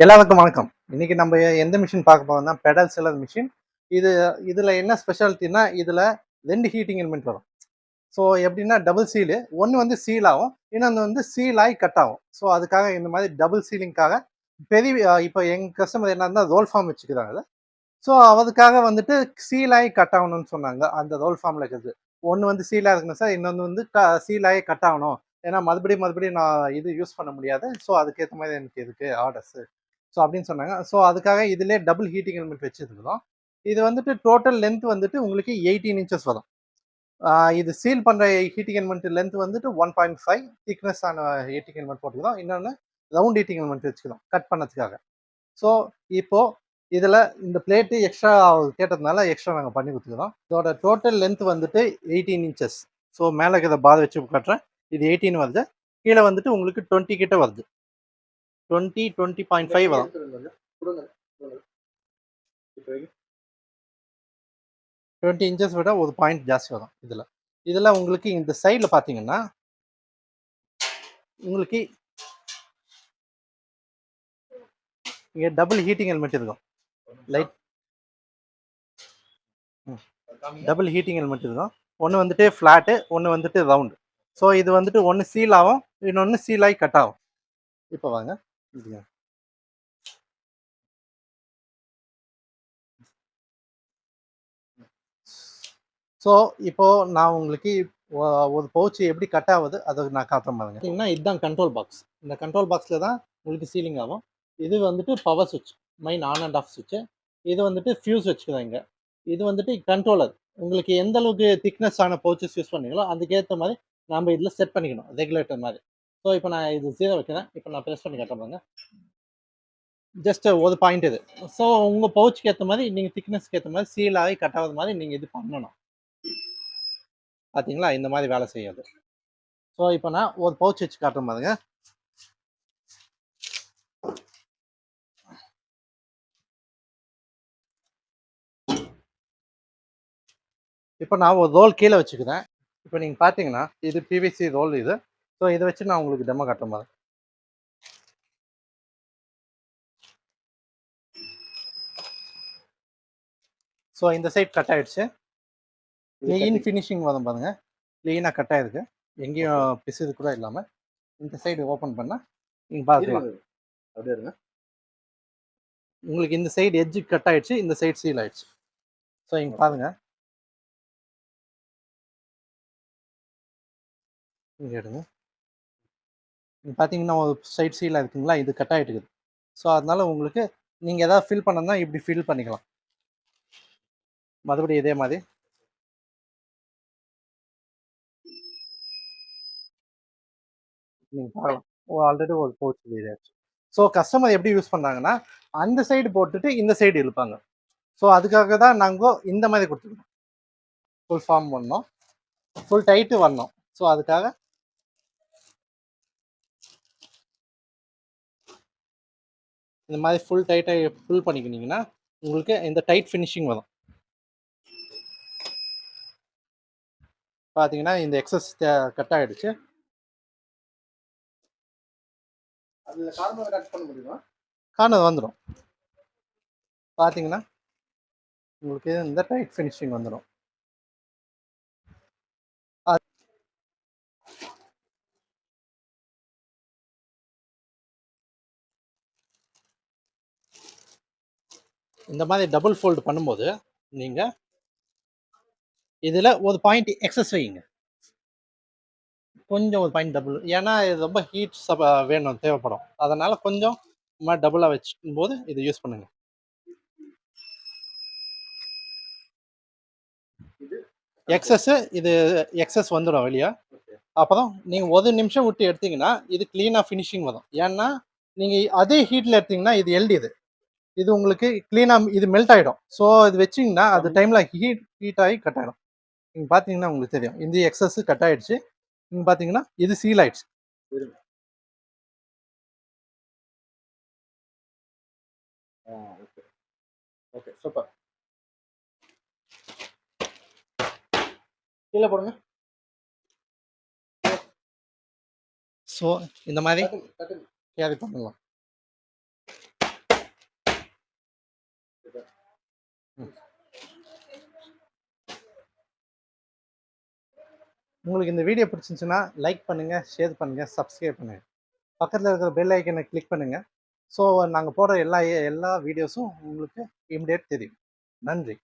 எல்லாருக்கும் வணக்கம். இன்னைக்கு நம்ம எந்த மிஷின் பார்க்க போறோம்னா பெடல் சிலர் மிஷின். இது இதுல என்ன ஸ்பெஷாலிட்டினா இதுல 2 ஹீட்டிங் எலிமெண்ட் வரும். ஸோ எப்படின்னா டபுள் சீலு. ஒன்று வந்து சீல் ஆகும், இன்னொன்று வந்து சீல் ஆகி கட் ஆகும். ஸோ அதுக்காக இந்த மாதிரி டபுள் சீலிங்காக பெரிய இப்போ எங்க கஸ்டமர் என்னன்னா ரோல் ஃபார்ம் வச்சுக்கிறாங்க. ஸோ அதுக்காக வந்துட்டு சீல் ஆகி கட் ஆகணும்னு சொன்னாங்க. அந்த ரோல் ஃபார்ம்ல இருக்கிறது ஒன்று வந்து சீலாக இருக்கணும் சார், இன்னொன்று வந்து சீல் ஆகி கட் ஆகணும். ஏன்னா மறுபடியும் நான் இது யூஸ் பண்ண முடியாது. ஸோ அதுக்கேற்ற மாதிரி எனக்கு இருக்கு ஆர்டர்ஸ். ஸோ அப்படின்னு சொன்னாங்க. ஸோ அதுக்காக இதுலேயே டபுள் ஹீட்டிங் எலிமெண்ட் வச்சுருக்கிறோம். இது வந்துட்டு டோட்டல் லென்த் வந்துட்டு உங்களுக்கு 18 இன்ச்சஸ் வரும். இது சீல் பண்ணுற ஹீட்டிங் எலிமெண்ட் லென்த் வந்துட்டு 1.5 திக்னஸ் ஆன ஹீட்டிங் எலிமெண்ட் போட்டுக்கிறோம். இன்னொன்று ரவுண்ட் ஹீட்டிங் எலிமெண்ட் வச்சுக்கிறோம் கட் பண்ணதுக்காக. ஸோ இப்போ இதில் இந்த பிளேட்டு எக்ஸ்ட்ரா கேட்டதுனால எக்ஸ்ட்ரா நாங்கள் பண்ணி கொடுத்துக்கிறோம். இதோட டோட்டல் லென்த் வந்துட்டு 18 இன்ச்சஸ். ஸோ மேலே இருக்கிற பார் வச்சு காட்டுறேன். இது 18 வருது, கீழே வந்துட்டு உங்களுக்கு 20 கிட்ட வருது. 20.5 வரும். 20 இன்ச்சஸ் விட ஒரு பாயிண்ட் ஜாஸ்தி வரும். இதில் உங்களுக்கு இந்த சைடில் பார்த்தீங்கன்னா உங்களுக்கு இங்கே டபுள் ஹீட்டிங் எலிமெண்ட் இருக்கும். லைட் டபுள் ஹீட்டிங் எலிமெண்ட் இருக்கும். ஒன்று வந்துட்டு ஃப்ளாட்டு, ஒன்று வந்துட்டு ரவுண்டு. ஸோ இது வந்துட்டு ஒன்று சீல் ஆகும், இன்னொன்று சீல் ஆகி கட் ஆகும். இப்போ வாங்க இதுங்க. ஸோ இப்போ நான் உங்களுக்கு ஒரு பவுச் எப்படி கட் ஆகுது அதை நான் காட்டுறேன் பாருங்க. பார்த்தீங்கன்னா இதுதான் கண்ட்ரோல் பாக்ஸ். இந்த கண்ட்ரோல் பாக்ஸில் தான் உங்களுக்கு சீலிங் ஆகும். இது வந்துட்டு பவர் சுவிட்ச், மெயின் ஆன் அண்ட் ஆஃப் சுவிட்சு. இது வந்துட்டு ஃபியூஸ் வச்சுக்கிறாங்க. இது வந்துட்டு கண்ட்ரோலர். உங்களுக்கு எந்த அளவுக்கு திக்னஸ் ஆன பவுச்சஸ் யூஸ் பண்ணீங்களோ அதுக்கேற்ற மாதிரி நம்ம இதில் செட் பண்ணிக்கணும், ரெகுலேட்டர் மாதிரி. ஸோ இப்போ நான் இது 0 வைக்கிறேன். இப்போ நான் ப்ரெஸ் பண்ணி காட்டுறேன் பாருங்க. ஜஸ்ட் ஒரு பாயிண்ட் இது. ஸோ உங்கள் பவுச்சுக்கு ஏற்ற மாதிரி நீங்கள் திக்னஸ்க்கு ஏற்ற மாதிரி சீல் ஆகி கட் ஆகாத மாதிரி நீங்கள் இது பண்ணணும். பார்த்தீங்களா, இந்த மாதிரி வேலை செய்யாது. ஸோ இப்போ நான் ஒரு பவுச் வச்சு காட்டுறேன் பாருங்க. இப்போ நான் ஒரு ரோல் கீழே வச்சுக்கிறேன். இப்போ நீங்கள் பார்த்தீங்கன்னா இது பிவிசி ரோல் இது. ஸோ இதை வச்சு நான் உங்களுக்கு டெமோ காட்டுறேன் பாருங்க. ஸோ இந்த சைட் கட் ஆகிடுச்சு. க்ளீன் ஃபினிஷிங் வரும் பாருங்க. க்ளீனாக கட் ஆகிருக்கு, எங்கேயும் பிசுது கூட இல்லாமல். இந்த சைடு ஓப்பன் பண்ணால் நீங்கள் பார்க்கலாம். அப்படியே இருங்க. உங்களுக்கு இந்த சைடு எட்ஜு கட் ஆகிடுச்சு, இந்த சைடு சீல் ஆகிடுச்சு. ஸோ இங்கே பாருங்கள், இங்கே எடுங்க. நீங்கள் பார்த்தீங்கன்னா ஒரு சைட் சீலாக இருக்குங்களா, இது கட் ஆகிட்டு இருக்குது. ஸோ அதனால உங்களுக்கு நீங்கள் எதாவது ஃபில் பண்ணணும்னா இப்படி ஃபில் பண்ணிக்கலாம். மறுபடியும் இதே மாதிரி நீங்கள் பார்க்கலாம். ஆல்ரெடி ஒரு போச்சு இதாச்சு. ஸோ கஸ்டமர் எப்படி யூஸ் பண்ணாங்கன்னா அந்த சைடு போட்டுட்டு இந்த சைடு இழுப்பாங்க. ஸோ அதுக்காக தான் நாங்கள் இந்த மாதிரி கொடுத்துருக்கோம். ஃபுல் ஃபார்ம் பண்ணோம், ஃபுல் டைட்டு வரணும். ஸோ அதுக்காக இந்த மாதிரி ஃபுல் டைட்டை ஃபுல் பண்ணிக்கினீங்கன்னா உங்களுக்கு இந்த டைட் ஃபினிஷிங் வரும். பார்த்தீங்கன்னா இந்த எக்ஸஸ் கட் ஆகிடுச்சு. அதில் கார்னர் கட் பண்ண முடியுமா? கார்னர் வந்துடும். பார்த்தீங்கன்னா உங்களுக்கு இந்த டைட் ஃபினிஷிங் வந்துடும். இந்த மாதிரி டபுள் ஃபோல்டு பண்ணும்போது நீங்கள் இதில் ஒரு பாயிண்ட் எக்ஸஸ் வைங்க. கொஞ்சம் ஒரு பாயிண்ட் டபுள், ஏன்னா இது ரொம்ப ஹீட் வேணும், தேவைப்படும். அதனால் கொஞ்சம் டபுளாக வச்சுக்கும் போது இது யூஸ் பண்ணுங்கள். இது எக்ஸஸ் வந்துடும் வெளியே. அப்புறம் நீங்கள் ஒரு நிமிஷம் விட்டு எடுத்தீங்கன்னா இது க்ளீனாக ஃபினிஷிங் வரும். ஏன்னா நீங்கள் அதே ஹீட்டில் எடுத்தீங்கன்னா இது எல்டி, இது உங்களுக்கு க்ளீனாக இது மெல்ட் ஆகிடும். ஸோ இது வச்சிங்கன்னா அது டைமில் ஹீட் ஆகி கட் ஆகிடும். நீங்கள் பார்த்தீங்கன்னா உங்களுக்கு தெரியும், இந்த எக்ஸஸ் கட் ஆகிடுச்சு. நீங்கள் பார்த்தீங்கன்னா இது சீல் ஆகிடுச்சு. Okay, super. கீழே போடுங்க. ஸோ இந்த மாதிரி கேரி பண்ணலாம். உங்களுக்கு இந்த வீடியோ பிடிச்சிருந்துச்சுன்னா லைக் பண்ணுங்கள், ஷேர் பண்ணுங்கள், சப்ஸ்கிரைப் பண்ணுங்கள். பக்கத்தில் இருக்கிற பெல் ஐக்கனை கிளிக் பண்ணுங்கள். ஸோ நாங்கள் போடுற எல்லா வீடியோஸும் உங்களுக்கு இமிடியேட் தெரியும். நன்றி.